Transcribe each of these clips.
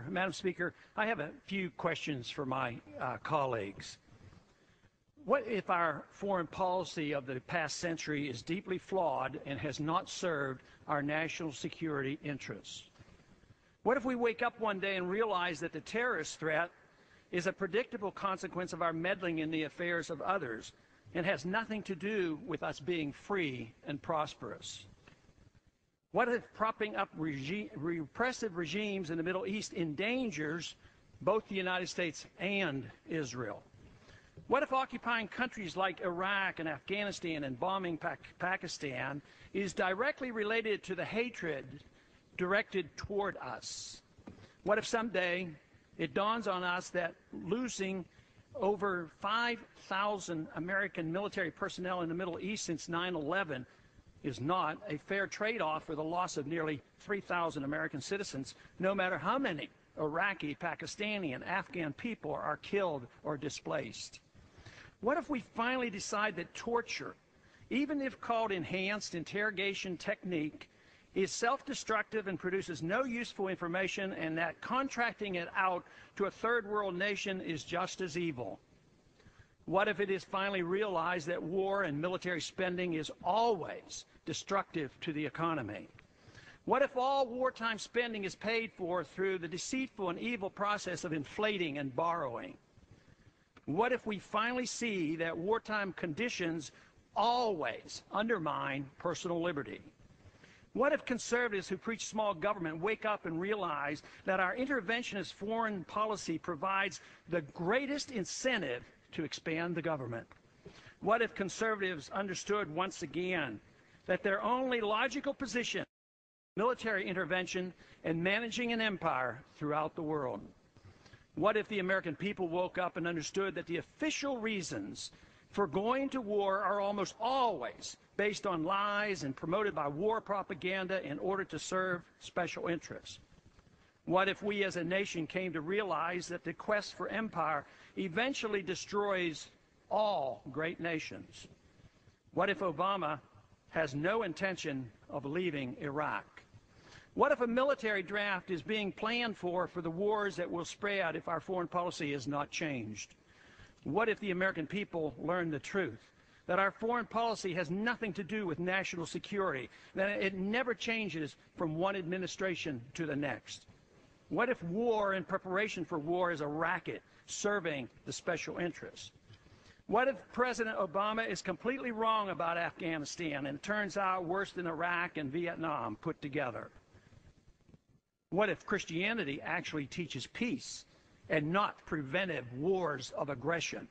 Madam Speaker, I have a few questions for my colleagues. What if our foreign policy of the past century is deeply flawed and has not served our national security interests? What if we wake up one day and realize that the terrorist threat is a predictable consequence of our meddling in the affairs of others and has nothing to do with us being free and prosperous? What if propping up repressive regimes in the Middle East endangers both the United States and Israel? What if occupying countries like Iraq and Afghanistan and bombing Pakistan is directly related to the hatred directed toward us? What if someday it dawns on us that losing over 5,000 American military personnel in the Middle East since 9/11 is not a fair trade-off for the loss of nearly 3,000 American citizens, no matter how many Iraqi, Pakistani, and Afghan people are killed or displaced? What if we finally decide that torture, even if called enhanced interrogation technique, is self-destructive and produces no useful information, and that contracting it out to a third world nation is just as evil? What if it is finally realized that war and military spending is always destructive to the economy? What if all wartime spending is paid for through the deceitful and evil process of inflating and borrowing? What if we finally see that wartime conditions always undermine personal liberty? What if conservatives who preach small government wake up and realize that our interventionist foreign policy provides the greatest incentive to expand the government? What if conservatives understood once again that their only logical position is military intervention and managing an empire throughout the world? What if the American people woke up and understood that the official reasons for going to war are almost always based on lies and promoted by war propaganda in order to serve special interests? What if we as a nation came to realize that the quest for empire eventually destroys all great nations? What if Obama has no intention of leaving Iraq? What if a military draft is being planned for the wars that will spread if our foreign policy is not changed? What if the American people learn the truth, that our foreign policy has nothing to do with national security, that it never changes from one administration to the next? What if war and preparation for war is a racket serving the special interests? What if President Obama is completely wrong about Afghanistan and it turns out worse than Iraq and Vietnam put together? What if Christianity actually teaches peace and not preventive wars of aggression?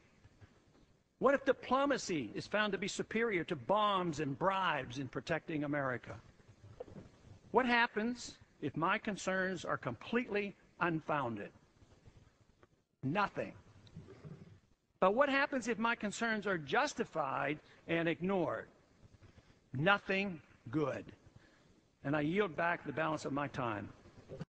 What if diplomacy is found to be superior to bombs and bribes in protecting America? What happens if my concerns are completely unfounded? Nothing. But what happens if my concerns are justified and ignored? Nothing good. And I yield back the balance of my time.